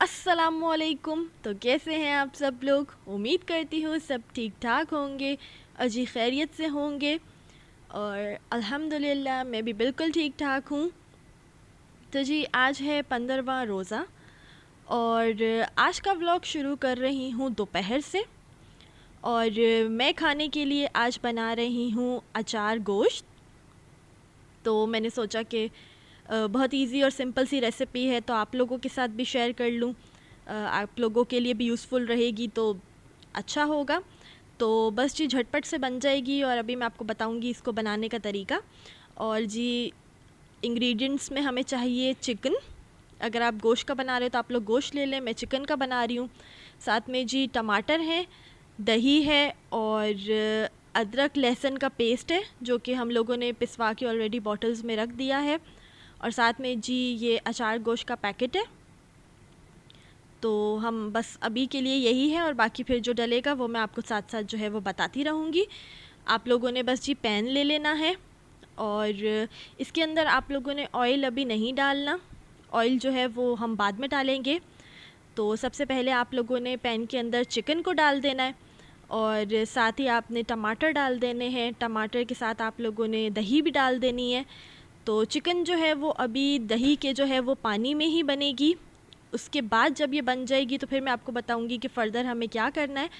अस्सलामुअलैकुम। तो कैसे हैं आप सब लोग? उम्मीद करती हूँ सब ठीक ठाक होंगे, अजी खैरियत से होंगे। और अल्हम्दुलिल्लाह मैं भी बिल्कुल ठीक ठाक हूँ। तो जी आज है 15वां रोज़ा और आज का व्लॉग शुरू कर रही हूँ दोपहर से। और मैं खाने के लिए आज बना रही हूँ अचार गोश्त। तो मैंने सोचा कि बहुत इजी और सिंपल सी रेसिपी है तो आप लोगों के साथ भी शेयर कर लूँ, आप लोगों के लिए भी यूज़फुल रहेगी तो अच्छा होगा। तो बस जी झटपट से बन जाएगी और अभी मैं आपको बताऊंगी इसको बनाने का तरीका। और जी इंग्रेडिएंट्स में हमें चाहिए चिकन। अगर आप गोश्त का बना रहे हो तो आप लोग गोश्त ले लें, मैं चिकन का बना रही हूँ। साथ में जी टमाटर है, दही है और अदरक लहसुन का पेस्ट है जो कि हम लोगों ने पिसवा के ऑलरेडी बॉटल्स में रख दिया है। और साथ में जी ये अचार गोश्त का पैकेट है। तो हम बस अभी के लिए यही है और बाकी फिर जो डलेगा वो मैं आपको साथ साथ जो है वो बताती रहूँगी। आप लोगों ने बस जी पैन ले लेना है और इसके अंदर आप लोगों ने ऑयल अभी नहीं डालना, ऑयल जो है वो हम बाद में डालेंगे। तो सबसे पहले आप लोगों ने पैन के अंदर चिकन को डाल देना है और साथ ही आपने टमाटर डाल देने हैं। टमाटर के साथ आप लोगों ने दही भी डाल देनी है। तो चिकन जो है वो अभी दही के जो है वो पानी में ही बनेगी। उसके बाद जब ये बन जाएगी तो फिर मैं आपको बताऊंगी कि फ़र्दर हमें क्या करना है।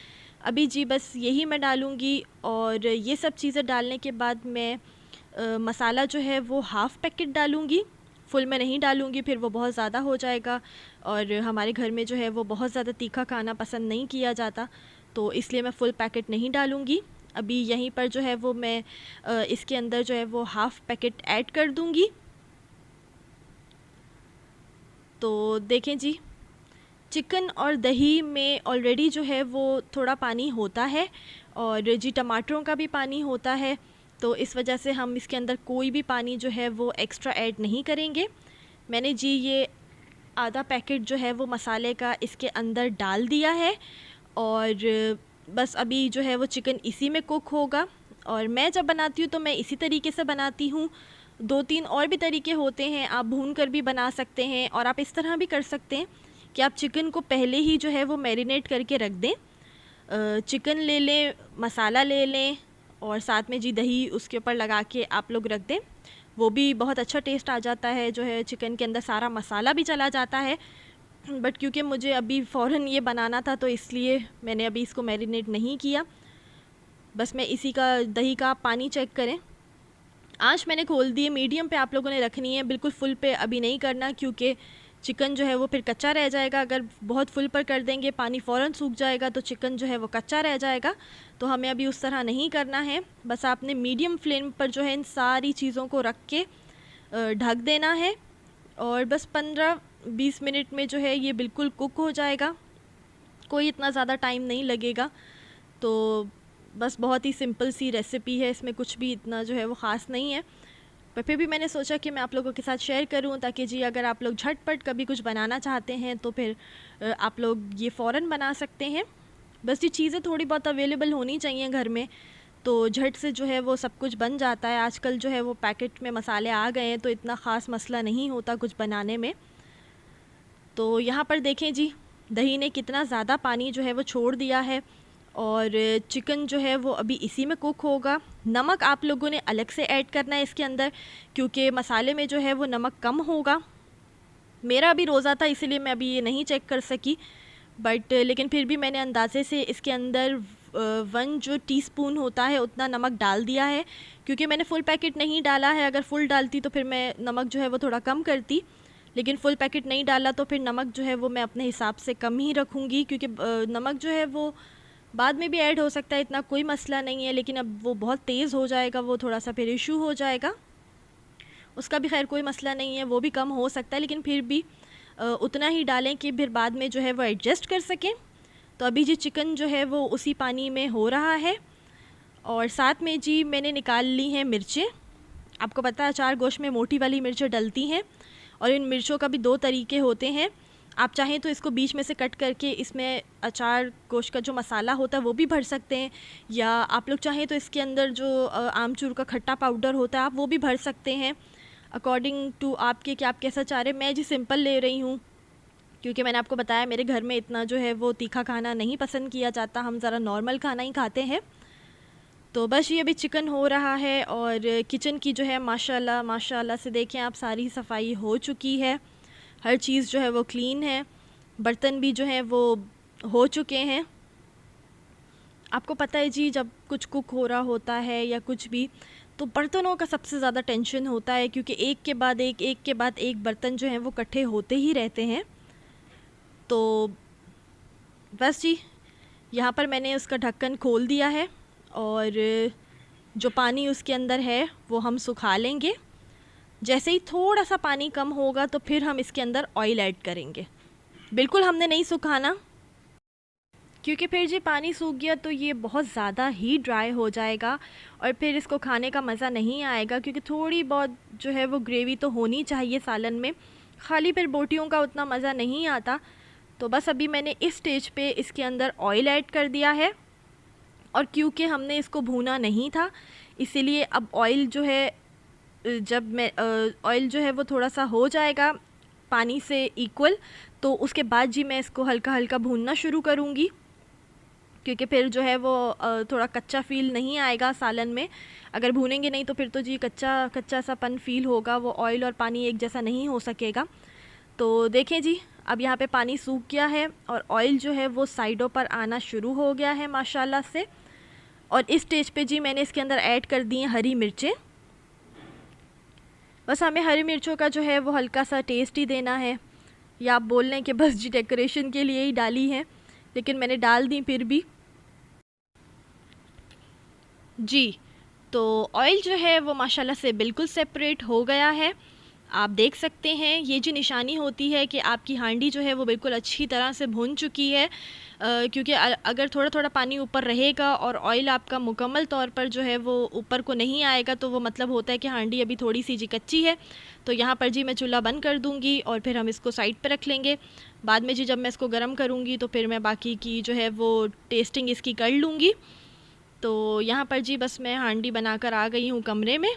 अभी जी बस यही मैं डालूँगी और ये सब चीज़ें डालने के बाद मैं मसाला जो है वो हाफ़ पैकेट डालूँगी, फुल में नहीं डालूँगी, फिर वो बहुत ज़्यादा हो जाएगा। और हमारे घर में जो है वो बहुत ज़्यादा तीखा खाना पसंद नहीं किया जाता, तो इसलिए मैं फ़ुल पैकेट नहीं डालूँगी। अभी यहीं पर जो है वो मैं इसके अंदर जो है वो हाफ़ पैकेट ऐड कर दूँगी। तो देखें जी चिकन और दही में ऑलरेडी जो है वो थोड़ा पानी होता है और जी टमाटरों का भी पानी होता है। तो इस वजह से हम इसके अंदर कोई भी पानी जो है वो एक्स्ट्रा ऐड नहीं करेंगे। मैंने जी ये आधा पैकेट जो है वो मसाले का इसके अंदर डाल दिया है और बस अभी जो है वो चिकन इसी में कुक होगा। और मैं जब बनाती हूँ तो मैं इसी तरीके से बनाती हूँ। 2-3 और भी तरीके होते हैं, आप भून कर भी बना सकते हैं और आप इस तरह भी कर सकते हैं कि आप चिकन को पहले ही जो है वो मैरिनेट करके रख दें। चिकन ले लें, मसाला ले लें और साथ में जी दही उसके ऊपर लगा के आप लोग रख दें, वो भी बहुत अच्छा टेस्ट आ जाता है। जो है चिकन के अंदर सारा मसाला भी चला जाता है। बट क्योंकि मुझे अभी फ़ौरन ये बनाना था तो इसलिए मैंने अभी इसको मैरिनेट नहीं किया। बस मैं इसी का दही का पानी चेक करें। आँच मैंने खोल दी है, मीडियम पे आप लोगों ने रखनी है, बिल्कुल फुल पे अभी नहीं करना क्योंकि चिकन जो है वो फिर कच्चा रह जाएगा। अगर बहुत फुल पर कर देंगे पानी फ़ौरन सूख जाएगा तो चिकन जो है वो कच्चा रह जाएगा। तो हमें अभी उस तरह नहीं करना है। बस आपने मीडियम फ्लेम पर जो है इन सारी चीज़ों को रख के ढक देना है और बस 15-20 मिनट में जो है ये बिल्कुल कुक हो जाएगा। कोई इतना ज़्यादा टाइम नहीं लगेगा। तो बस बहुत ही सिंपल सी रेसिपी है, इसमें कुछ भी इतना जो है वो ख़ास नहीं है। पर फिर भी मैंने सोचा कि मैं आप लोगों के साथ शेयर करूं ताकि जी अगर आप लोग झटपट कभी कुछ बनाना चाहते हैं तो फिर आप लोग ये फ़ौरन बना सकते हैं। बस ये चीज़ें थोड़ी बहुत अवेलेबल होनी चाहिए घर में, तो झट से जो है वो सब कुछ बन जाता है। आजकल जो है वो पैकेट में मसाले आ गए हैं तो इतना ख़ास मसला नहीं होता कुछ बनाने में। तो यहाँ पर देखें जी दही ने कितना ज़्यादा पानी जो है वो छोड़ दिया है और चिकन जो है वो अभी इसी में कुक होगा। नमक आप लोगों ने अलग से ऐड करना है इसके अंदर क्योंकि मसाले में जो है वो नमक कम होगा। मेरा अभी रोज़ा था इसीलिए मैं अभी ये नहीं चेक कर सकी, बट लेकिन फिर भी मैंने अंदाज़े से इसके अंदर 1 जो टीस्पून होता है उतना नमक डाल दिया है क्योंकि मैंने फुल पैकेट नहीं डाला है। अगर फुल डालती तो फिर मैं नमक जो है वो थोड़ा कम करती, लेकिन फुल पैकेट नहीं डाला तो फिर नमक जो है वो मैं अपने हिसाब से कम ही रखूँगी क्योंकि नमक जो है वो बाद में भी ऐड हो सकता है, इतना कोई मसला नहीं है। लेकिन अब वो बहुत तेज़ हो जाएगा, वो थोड़ा सा फिर इशू हो जाएगा। उसका भी खैर कोई मसला नहीं है, वो भी कम हो सकता है, लेकिन फिर भी उतना ही डालें कि फिर बाद में जो है वो एडजस्ट कर सकें। तो अभी जी चिकन जो है वो उसी पानी में हो रहा है और साथ में जी मैंने निकाल ली हैं मिर्चें। आपको पता है अचार गोश्त में मोटी वाली मिर्चें डलती हैं और इन मिर्चों का भी 2 तरीके होते हैं। आप चाहें तो इसको बीच में से कट करके इसमें अचार गोश्त का जो मसाला होता है वो भी भर सकते हैं, या आप लोग चाहें तो इसके अंदर जो आमचूर का खट्टा पाउडर होता है आप वो भी भर सकते हैं, अकॉर्डिंग टू आपके कि आप कैसा चाह रहे हैं। मैं जी सिंपल ले रही हूँ क्योंकि मैंने आपको बताया मेरे घर में इतना जो है वो तीखा खाना नहीं पसंद किया जाता, हम ज़रा नॉर्मल खाना ही खाते हैं। तो बस ये अभी चिकन हो रहा है और किचन की जो है माशाल्लाह माशाल्लाह से देखें आप, सारी सफाई हो चुकी है, हर चीज़ जो है वो क्लीन है, बर्तन भी जो है वो हो चुके हैं। आपको पता है जी, जब कुछ कुक हो रहा होता है या कुछ भी, तो बर्तनों का सबसे ज़्यादा टेंशन होता है, क्योंकि एक के बाद एक बर्तन जो हैं वो इकट्ठे होते ही रहते हैं। तो बस जी, यहाँ पर मैंने उसका ढक्कन खोल दिया है और जो पानी उसके अंदर है वो हम सुखा लेंगे। जैसे ही थोड़ा सा पानी कम होगा तो फिर हम इसके अंदर ऑयल ऐड करेंगे। बिल्कुल हमने नहीं सुखाना, क्योंकि फिर जी पानी सूख गया तो ये बहुत ज़्यादा ही ड्राई हो जाएगा और फिर इसको खाने का मज़ा नहीं आएगा, क्योंकि थोड़ी बहुत जो है वो ग्रेवी तो होनी चाहिए सालन में, खाली फिर बोटियों का उतना मज़ा नहीं आता। तो बस अभी मैंने इस स्टेज पे इसके अंदर ऑयल ऐड कर दिया है, और क्योंकि हमने इसको भूना नहीं था इसीलिए अब ऑयल जो है, जब मैं ऑयल जो है वो थोड़ा सा हो जाएगा पानी से इक्वल, तो उसके बाद जी मैं इसको हल्का हल्का भूनना शुरू करूँगी, क्योंकि फिर जो है वो थोड़ा कच्चा फ़ील नहीं आएगा सालन में। अगर भूनेंगे नहीं तो फिर तो जी कच्चा कच्चा सा पन फ़ील होगा, वो ऑयल और पानी एक जैसा नहीं हो सकेगा। तो देखें जी, अब यहाँ पे पानी सूख गया है और ऑयल जो है वो साइडों पर आना शुरू हो गया है माशाल्लाह से। और इस स्टेज पे जी मैंने इसके अंदर ऐड कर दी हैं हरी मिर्चें। बस हमें हरी मिर्चों का जो है वो हल्का सा टेस्ट ही देना है, या आप बोल लें कि बस जी डेकोरेशन के लिए ही डाली हैं, लेकिन मैंने डाल दी फिर भी जी। तो ऑयल जो है वो माशाल्लाह से बिल्कुल सेपरेट हो गया है, आप देख सकते हैं। ये जो निशानी होती है कि आपकी हांडी जो है वो बिल्कुल अच्छी तरह से भुन चुकी है, क्योंकि अगर थोड़ा थोड़ा पानी ऊपर रहेगा और ऑयल आपका मुकम्मल तौर पर जो है वो ऊपर को नहीं आएगा, तो वो मतलब होता है कि हांडी अभी थोड़ी सी जी कच्ची है। तो यहाँ पर जी मैं चूल्हा बंद कर दूँगी और फिर हम इसको साइड पर रख लेंगे। बाद में जी जब मैं इसको गर्म करूँगी तो फिर मैं बाकी की जो है वो टेस्टिंग इसकी कर लूँगी। तो यहाँ पर जी बस मैं हांडी बनाकर आ गई हूँ कमरे में।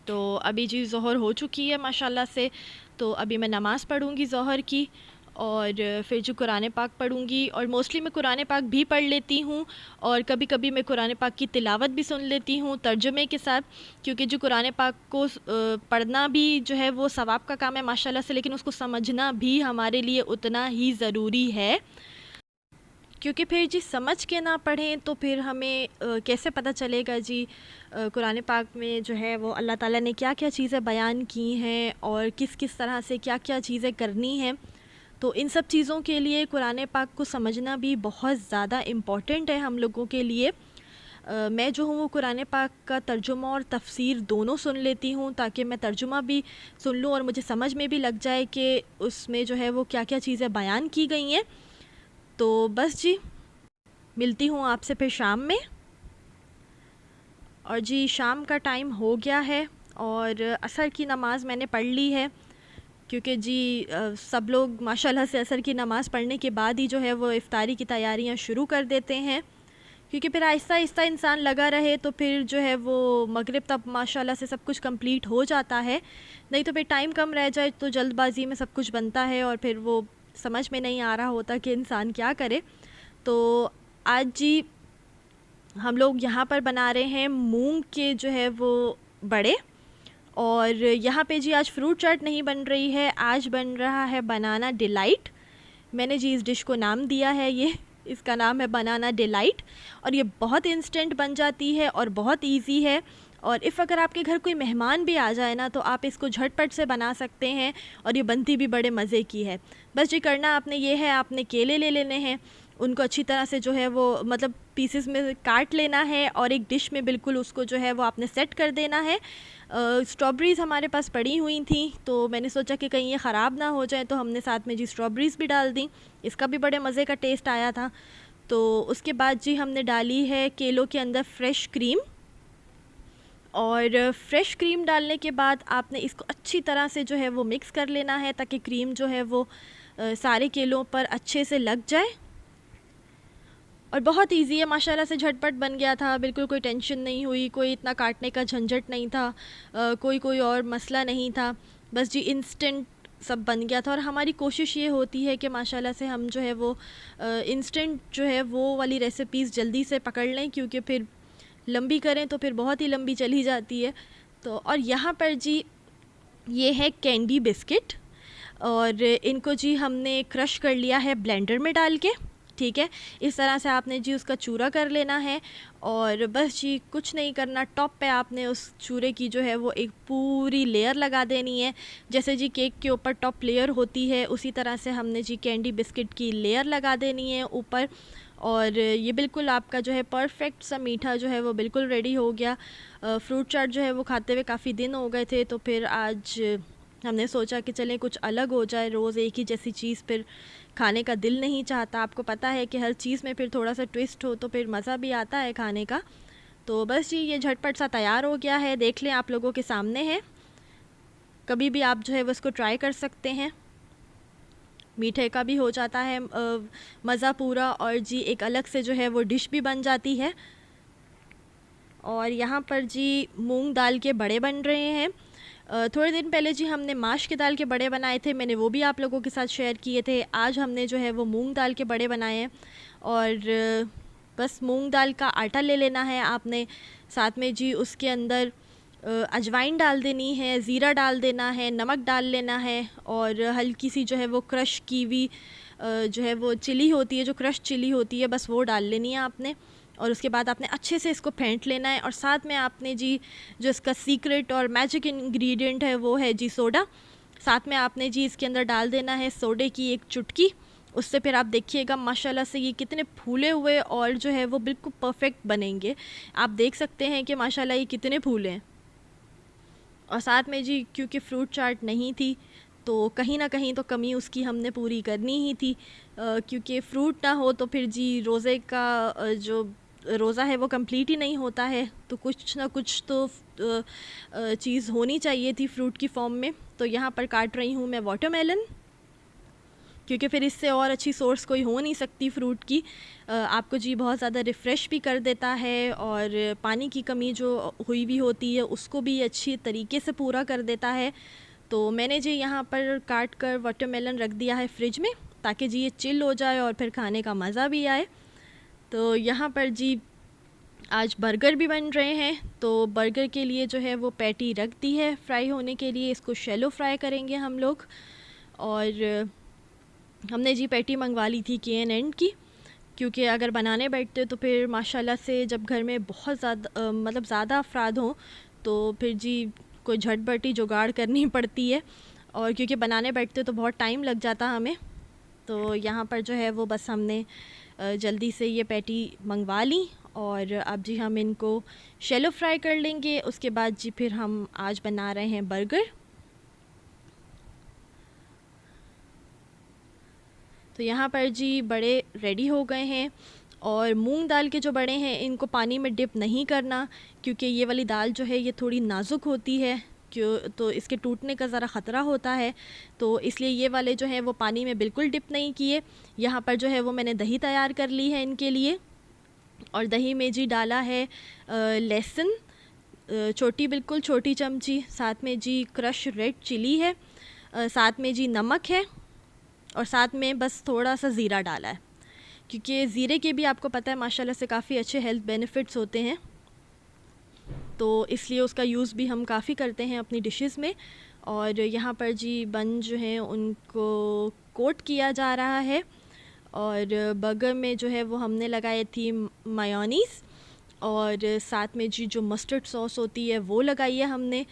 तो अभी जी ज़ोहर हो चुकी है माशाल्लाह से, तो अभी मैं नमाज़ पढ़ूँगी ज़ोहर की और फिर जो कुरान पाक पढ़ूँगी। और मोस्टली मैं कुरान पाक भी पढ़ लेती हूँ और कभी कभी मैं कुरान पाक की तिलावत भी सुन लेती हूँ तर्जुमे के साथ, क्योंकि जो कुरान पाक को पढ़ना भी जो है वो सवाब का काम है माशाल्लाह से, लेकिन उसको समझना भी हमारे लिए उतना ही ज़रूरी है, क्योंकि फिर जी समझ के ना पढ़ें तो फिर हमें कैसे पता चलेगा जी कुरान पाक में जो है वो अल्लाह ताला ने क्या क्या चीज़ें बयान की हैं और किस किस तरह से क्या क्या चीज़ें करनी हैं। तो इन सब चीज़ों के लिए कुरान पाक को समझना भी बहुत ज़्यादा इम्पॉर्टेंट है हम लोगों के लिए। मैं जो हूँ वो कुरान पाक का तर्जुमा और तफसीर दोनों सुन लेती हूँ, ताकि मैं तर्जुमा भी सुन लूँ और मुझे समझ में भी लग जाए कि उसमें जो है वो क्या क्या चीज़ें बयान की गई हैं। तो बस जी, मिलती हूँ आपसे फिर शाम में। और जी शाम का टाइम हो गया है और असर की नमाज़ मैंने पढ़ ली है, क्योंकि जी सब लोग माशाल्लाह से असर की नमाज़ पढ़ने के बाद ही जो है वो इफ़्तारी की तैयारियां शुरू कर देते हैं, क्योंकि फिर आहिस्ता आहिस्ता इंसान लगा रहे तो फिर जो है वो मगरिब तक माशाल्लाह से सब कुछ कंप्लीट हो जाता है। नहीं तो फिर टाइम कम रह जाए तो जल्दबाजी में सब कुछ बनता है और फिर वो समझ में नहीं आ रहा होता कि इंसान क्या करे। तो आज जी हम लोग यहाँ पर बना रहे हैं मूंग के जो है वो बड़े, और यहाँ पे जी आज फ्रूट चाट नहीं बन रही है, आज बन रहा है बनाना डिलाइट। मैंने जी इस डिश को नाम दिया है, ये इसका नाम है बनाना डिलाइट, और ये बहुत इंस्टेंट बन जाती है और बहुत इजी है। और इफ़ अगर आपके घर कोई मेहमान भी आ जाए ना तो आप इसको झटपट से बना सकते हैं और ये बनती भी बड़े मज़े की है। बस जी करना आपने ये है, आपने केले ले लेने हैं, उनको अच्छी तरह से जो है वो मतलब पीसेस में काट लेना है और एक डिश में बिल्कुल उसको जो है वो आपने सेट कर देना है। स्ट्रॉबेरीज़ हमारे पास पड़ी हुई थी तो मैंने सोचा कि कहीं ये ख़राब ना हो जाए, तो हमने साथ में जी स्ट्रॉबेरीज़ भी डाल दी, इसका भी बड़े मज़े का टेस्ट आया था। तो उसके बाद जी हमने डाली है केलों के अंदर फ्रेश क्रीम, और फ्रेश क्रीम डालने के बाद आपने इसको अच्छी तरह से जो है वो मिक्स कर लेना है ताकि क्रीम जो है वो सारे केलों पर अच्छे से लग जाए। और बहुत इजी है माशाल्लाह से, झटपट बन गया था, बिल्कुल कोई टेंशन नहीं हुई, कोई इतना काटने का झंझट नहीं था, कोई और मसला नहीं था। बस जी इंस्टेंट सब बन गया था। और हमारी कोशिश ये होती है कि माशाल्लाह से हम जो है वो इंस्टेंट जो है वो वाली रेसिपीज़ जल्दी से पकड़ लें, क्योंकि फिर लंबी करें तो फिर बहुत ही लंबी चली जाती है। तो और यहाँ पर जी ये है कैंडी बिस्किट, और इनको जी हमने क्रश कर लिया है ब्लेंडर में डाल के, ठीक है। इस तरह से आपने जी उसका चूरा कर लेना है, और बस जी कुछ नहीं करना, टॉप पे आपने उस चूरे की जो है वो एक पूरी लेयर लगा देनी है। जैसे जी केक के ऊपर टॉप लेयर होती है, उसी तरह से हमने जी कैंडी बिस्किट की लेयर लगा देनी है ऊपर। और ये बिल्कुल आपका जो है परफेक्ट सा मीठा जो है वो बिल्कुल रेडी हो गया। फ्रूट चाट जो है वो खाते हुए काफ़ी दिन हो गए थे, तो फिर आज हमने सोचा कि चलें कुछ अलग हो जाए, रोज़ एक ही जैसी चीज़ फिर खाने का दिल नहीं चाहता। आपको पता है कि हर चीज़ में फिर थोड़ा सा ट्विस्ट हो तो फिर मज़ा भी आता है खाने का। तो बस जी ये झटपट सा तैयार हो गया है, देख लें आप लोगों के सामने है। कभी भी आप जो है वो इसको ट्राई कर सकते हैं, मीठे का भी हो जाता है मज़ा पूरा, और जी एक अलग से जो है वो डिश भी बन जाती है। और यहाँ पर जी मूंग दाल के बड़े बन रहे हैं। थोड़े दिन पहले जी हमने माश की दाल के बड़े बनाए थे, मैंने वो भी आप लोगों के साथ शेयर किए थे। आज हमने जो है वो मूंग दाल के बड़े बनाए हैं। और बस मूंग दाल का आटा ले लेना है आपने, साथ में जी उसके अंदर अजवाइन डाल देनी है, ज़ीरा डाल देना है, नमक डाल लेना है, और हल्की सी जो है वो क्रश की हुई जो है वो चिली होती है, जो क्रश चिली होती है, बस वो डाल लेनी है आपने। और उसके बाद आपने अच्छे से इसको फेंट लेना है। और साथ में आपने जी जो इसका सीक्रेट और मैजिक इंग्रेडिएंट है वो है जी सोडा। साथ में आपने जी इसके अंदर डाल देना है सोडे की एक चुटकी। उससे फिर आप देखिएगा माशाल्लाह से ये कितने फूले हुए और जो है वो बिल्कुल परफेक्ट बनेंगे। आप देख सकते हैं कि माशाल्लाह ये कितने फूले हैं। और साथ में जी क्योंकि फ्रूट चाट नहीं थी तो कहीं ना कहीं तो कमी उसकी हमने पूरी करनी ही थी, क्योंकि फ्रूट ना हो तो फिर जी रोज़े का जो रोज़ा है वो कंप्लीट ही नहीं होता है। तो कुछ ना कुछ तो चीज़ होनी चाहिए थी फ्रूट की फॉर्म में। तो यहाँ पर काट रही हूँ मैं वाटरमेलन, क्योंकि फिर इससे और अच्छी सोर्स कोई हो नहीं सकती फ्रूट की। आपको जी बहुत ज़्यादा रिफ़्रेश भी कर देता है, और पानी की कमी जो हुई भी होती है उसको भी अच्छी तरीके से पूरा कर देता है। तो मैंने जी यहाँ पर काट कर वाटरमेलन रख दिया है फ्रिज में, ताकि जी ये चिल हो जाए और फिर खाने का मज़ा भी आए। तो यहाँ पर जी आज बर्गर भी बन रहे हैं। तो बर्गर के लिए जो है वो पैटी रख दी है फ्राई होने के लिए, इसको शैलो फ्राई करेंगे हम लोग। और हमने जी पैटी मंगवा ली थी KNN की, क्योंकि अगर बनाने बैठते तो फिर माशाल्लाह से जब घर में बहुत ज़्यादा मतलब ज़्यादा अफराद हों तो फिर जी कोई झटपटी जुगाड़ करनी पड़ती है, और क्योंकि बनाने बैठते तो बहुत टाइम लग जाता हमें। तो यहाँ पर जो है वो बस हमने जल्दी से ये पैटी मंगवा ली, और अब जी हम इनको शैलो फ्राई कर लेंगे। उसके बाद जी फिर हम आज बना रहे हैं बर्गर। तो यहाँ पर जी बड़े रेडी हो गए हैं। और मूंग दाल के जो बड़े हैं इनको पानी में डिप नहीं करना, क्योंकि ये वाली दाल जो है ये थोड़ी नाजुक होती है, क्यों तो इसके टूटने का ज़रा ख़तरा होता है। तो इसलिए ये वाले जो है वो पानी में बिल्कुल डिप नहीं किए। यहाँ पर जो है वो मैंने दही तैयार कर ली है इनके लिए, और दही में जी डाला है लहसुन छोटी, बिल्कुल छोटी चमची। साथ में जी क्रश रेड चिली है, साथ में जी नमक है, और साथ में बस थोड़ा सा ज़ीरा डाला है, क्योंकि ज़ीरे के भी आपको पता है माशाल्लाह से काफ़ी अच्छे हेल्थ बेनिफिट्स होते हैं। तो इसलिए उसका यूज़ भी हम काफ़ी करते हैं अपनी डिशेस में। और यहाँ पर जी बन जो हैं उनको कोट किया जा रहा है, और बर्गर में जो है वो हमने लगाई थी मायोनीज़, और साथ में जी जो मस्टर्ड सॉस होती है वो लगाई है हमने।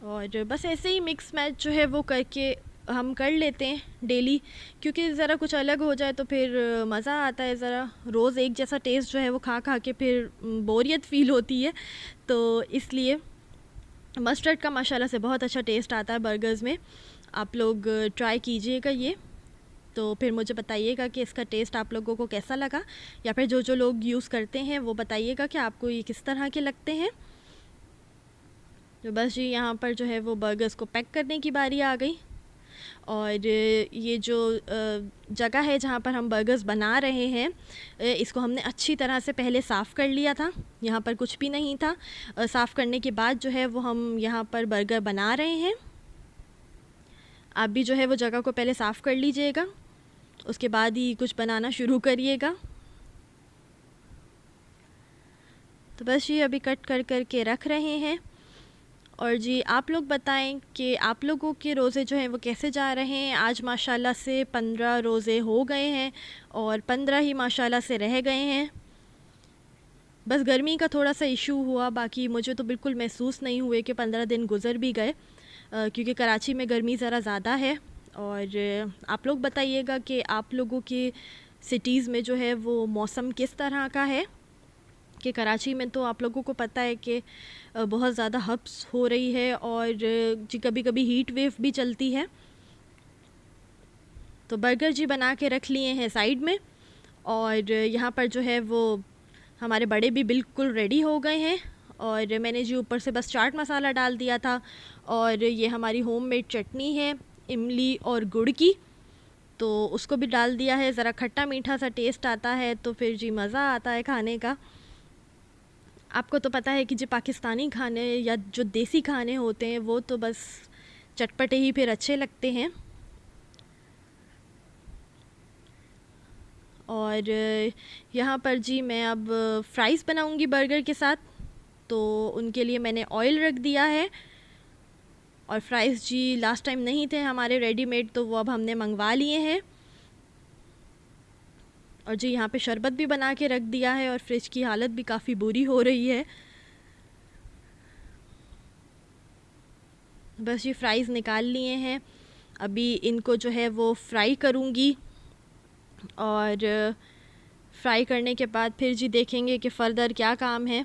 और बस ऐसे ही मिक्स मैच जो है वो करके हम कर लेते हैं डेली, क्योंकि ज़रा कुछ अलग हो जाए तो फिर मज़ा आता है। ज़रा रोज़ एक जैसा टेस्ट जो है वो खा खा के फिर बोरियत फ़ील होती है। तो इसलिए मस्टर्ड का माशाल्लाह से बहुत अच्छा टेस्ट आता है बर्गर्स में। आप लोग ट्राई कीजिएगा ये, तो फिर मुझे बताइएगा कि इसका टेस्ट आप लोगों को कैसा लगा, या फिर जो जो लोग यूज़ करते हैं वो बताइएगा कि आपको ये किस तरह के लगते हैं। तो बस जी यहाँ पर जो है वो बर्गर्स को पैक करने की बारी आ गई। और ये जो जगह है जहाँ पर हम बर्गर्स बना रहे हैं इसको हमने अच्छी तरह से पहले साफ़ कर लिया था। यहाँ पर कुछ भी नहीं था। साफ़ करने के बाद जो है वो हम यहाँ पर बर्गर बना रहे हैं। आप भी जो है वो जगह को पहले साफ़ कर लीजिएगा, उसके बाद ही कुछ बनाना शुरू करिएगा। तो बस ये अभी कट कर कर के रख रहे हैं। और जी आप लोग बताएं कि आप लोगों के रोज़े जो हैं वो कैसे जा रहे हैं। आज माशाल्लाह से 15 रोज़े हो गए हैं और 15 ही माशाल्लाह से रह गए हैं। बस गर्मी का थोड़ा सा इशू हुआ, बाकी मुझे तो बिल्कुल महसूस नहीं हुए कि 15 दिन गुज़र भी गए, क्योंकि कराची में गर्मी ज़रा ज़्यादा है। और आप लोग बताइएगा कि आप लोगों की सिटीज़ में जो है वो मौसम किस तरह का है। कि कराची में तो आप लोगों को पता है कि बहुत ज़्यादा हब्स हो रही है और जी कभी कभी हीट वेव भी चलती है। तो बर्गर जी बना के रख लिए हैं साइड में, और यहाँ पर जो है वो हमारे बड़े भी बिल्कुल रेडी हो गए हैं। और मैंने जी ऊपर से बस चाट मसाला डाल दिया था, और ये हमारी होममेड चटनी है इमली और गुड़ की, तो उसको भी डाल दिया है। ज़रा खट्टा मीठा सा टेस्ट आता है तो फिर जी मज़ा आता है खाने का। आपको तो पता है कि जो पाकिस्तानी खाने या जो देसी खाने होते हैं वो तो बस चटपटे ही फिर अच्छे लगते हैं। और यहाँ पर जी मैं अब फ्राइज़ बनाऊँगी बर्गर के साथ, तो उनके लिए मैंने ऑयल रख दिया है। और फ्राइज़ जी लास्ट टाइम नहीं थे हमारे रेडीमेड, तो वो अब हमने मंगवा लिए हैं। और जी यहाँ पे शरबत भी बना के रख दिया है, और फ्रिज की हालत भी काफ़ी बुरी हो रही है। बस ये फ्राइज़ निकाल लिए हैं, अभी इनको जो है वो फ्राई करूँगी। और फ्राई करने के बाद फिर जी देखेंगे कि फ़र्दर क्या काम है।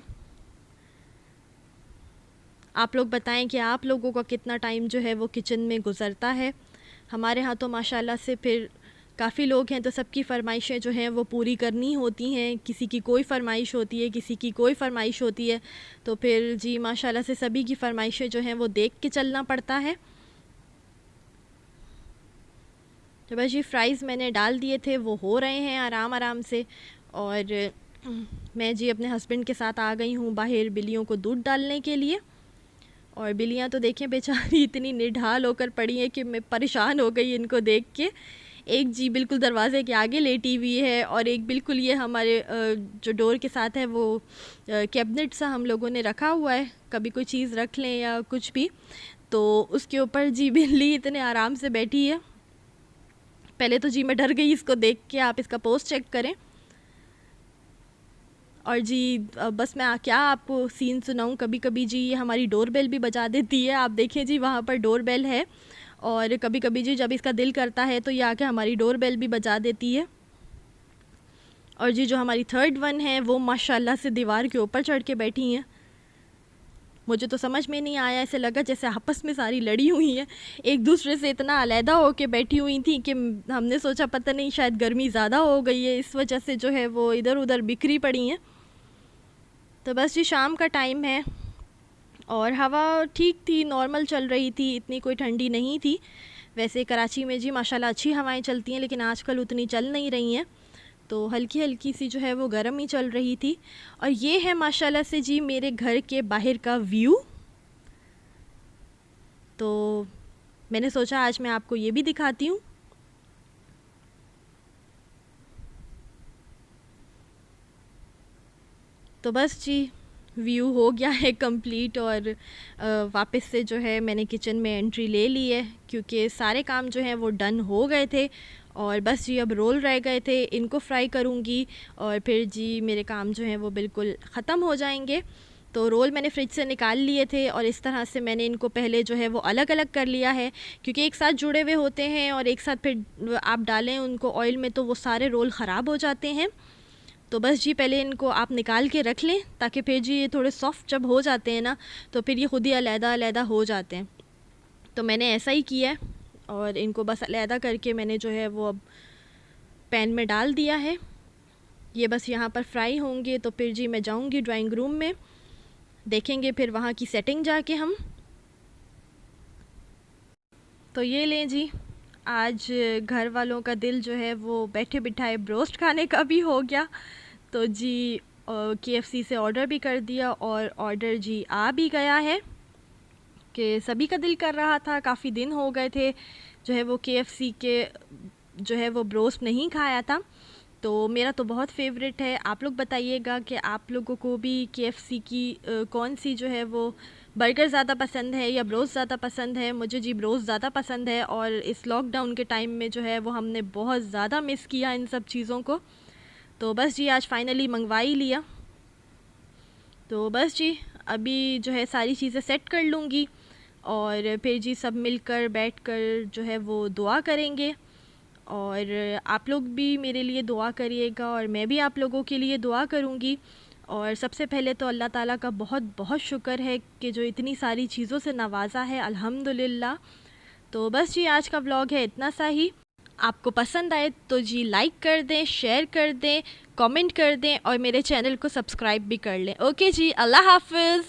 आप लोग बताएं कि आप लोगों का कितना टाइम जो है वो किचन में गुज़रता है। हमारे यहाँ तो माशाल्लाह से फिर काफ़ी लोग हैं, तो सबकी फ़रमाइशें जो हैं वो पूरी करनी होती हैं। किसी की कोई फ़रमाइश होती है, किसी की कोई फ़रमाइश होती है, तो फिर जी माशाल्लाह से सभी की फ़रमाइशें जो हैं वो देख के चलना पड़ता है। तो बस ये फ्राइज़ मैंने डाल दिए थे, वो हो रहे हैं आराम आराम से। और मैं जी अपने हस्बैंड के साथ आ गई हूँ बाहर बिल्लियों को दूध डालने के लिए। और बिल्लियाँ तो देखें बेचारी इतनी निढाल होकर पड़ी हैं कि मैं परेशान हो गई इनको देख के। एक जी बिल्कुल दरवाज़े के आगे लेटी हुई है, और एक बिल्कुल ये हमारे जो डोर के साथ है वो कैबिनेट सा हम लोगों ने रखा हुआ है, कभी कोई चीज़ रख लें या कुछ भी, तो उसके ऊपर जी बिल्ली इतने आराम से बैठी है। पहले तो जी मैं डर गई इसको देख के, आप इसका पोस्ट चेक करें। और जी बस मैं क्या आपको सीन सुनाऊं, कभी कभी जी ये हमारी डोर बेल भी बजा देती है। आप देखें जी वहाँ पर डोर बेल है, और कभी कभी जी जब इसका दिल करता है तो ये आके हमारी डोर बेल भी बजा देती है। और जी जो हमारी थर्ड वन है वो माशाल्लाह से दीवार के ऊपर चढ़ के बैठी हैं। मुझे तो समझ में नहीं आया, ऐसे लगा जैसे आपस में सारी लड़ी हुई हैं, एक दूसरे से इतना अलहदा होके बैठी हुई थी कि हमने सोचा पता नहीं शायद गर्मी ज़्यादा हो गई है, इस वजह से जो है वो इधर उधर बिखरी पड़ी हैं। तो बस जी शाम का टाइम है, और हवा ठीक थी, नॉर्मल चल रही थी, इतनी कोई ठंडी नहीं थी। वैसे कराची में जी माशाल्लाह अच्छी हवाएं चलती हैं, लेकिन आजकल उतनी चल नहीं रही हैं, तो हल्की हल्की सी जो है वो गर्म ही चल रही थी। और ये है माशाल्लाह से जी मेरे घर के बाहर का व्यू। तो मैंने सोचा आज मैं आपको ये भी दिखाती हूँ। तो बस जी व्यू हो गया है कंप्लीट, और वापस से जो है मैंने किचन में एंट्री ले ली है, क्योंकि सारे काम जो हैं वो डन हो गए थे। और बस जी अब रोल रह गए थे, इनको फ्राई करूँगी और फिर जी मेरे काम जो हैं वो बिल्कुल ख़त्म हो जाएंगे। तो रोल मैंने फ्रिज से निकाल लिए थे, और इस तरह से मैंने इनको पहले जो है वो अलग अलग कर लिया है, क्योंकि एक साथ जुड़े हुए होते हैं और एक साथ फिर आप डालें उनको ऑयल में तो वो सारे रोल ख़राब हो जाते हैं। तो बस जी पहले इनको आप निकाल के रख लें, ताकि फिर जी ये थोड़े सॉफ्ट जब हो जाते हैं ना, तो फिर ये ख़ुद ही अलहदा अलहदा हो जाते हैं। तो मैंने ऐसा ही किया है, और इनको बस अलहदा करके मैंने जो है वो अब पैन में डाल दिया है। ये बस यहाँ पर फ्राई होंगे, तो फिर जी मैं जाऊँगी ड्राइंग रूम में, देखेंगे फिर वहाँ की सेटिंग जाके हम। तो ये लें जी, आज घर वालों का दिल जो है वो बैठे बिठाए ब्रोस्ट खाने का भी हो गया। तो जी KFC से ऑर्डर भी कर दिया, और ऑर्डर जी आ भी गया है, कि सभी का दिल कर रहा था, काफ़ी दिन हो गए थे जो है वो KFC के जो है वो ब्रोस्ट नहीं खाया था। तो मेरा तो बहुत फेवरेट है। आप लोग बताइएगा कि आप लोगों को भी KFC की कौन सी जो है वो बर्गर ज़्यादा पसंद है या ब्रोस्ट ज़्यादा पसंद है। मुझे जी ब्रोस्ट ज़्यादा पसंद है, और इस लॉकडाउन के टाइम में जो है वो हमने बहुत ज़्यादा मिस किया इन सब चीज़ों को। तो बस जी आज फाइनली मंगवा ही लिया। तो बस जी अभी जो है सारी चीज़ें सेट कर लूँगी, और फिर जी सब मिलकर बैठकर जो है वो दुआ करेंगे। और आप लोग भी मेरे लिए दुआ करिएगा, और मैं भी आप लोगों के लिए दुआ करूँगी। और सबसे पहले तो अल्लाह ताला का बहुत बहुत शुक्र है कि जो इतनी सारी चीज़ों से नवाज़ा है, अल्हम्दुलिल्लाह। तो बस जी आज का व्लॉग है इतना सा ही। आपको पसंद आए तो जी लाइक कर दें, शेयर कर दें, कमेंट कर दें, और मेरे चैनल को सब्सक्राइब भी कर लें। ओके जी, अल्लाह हाफ़िज़।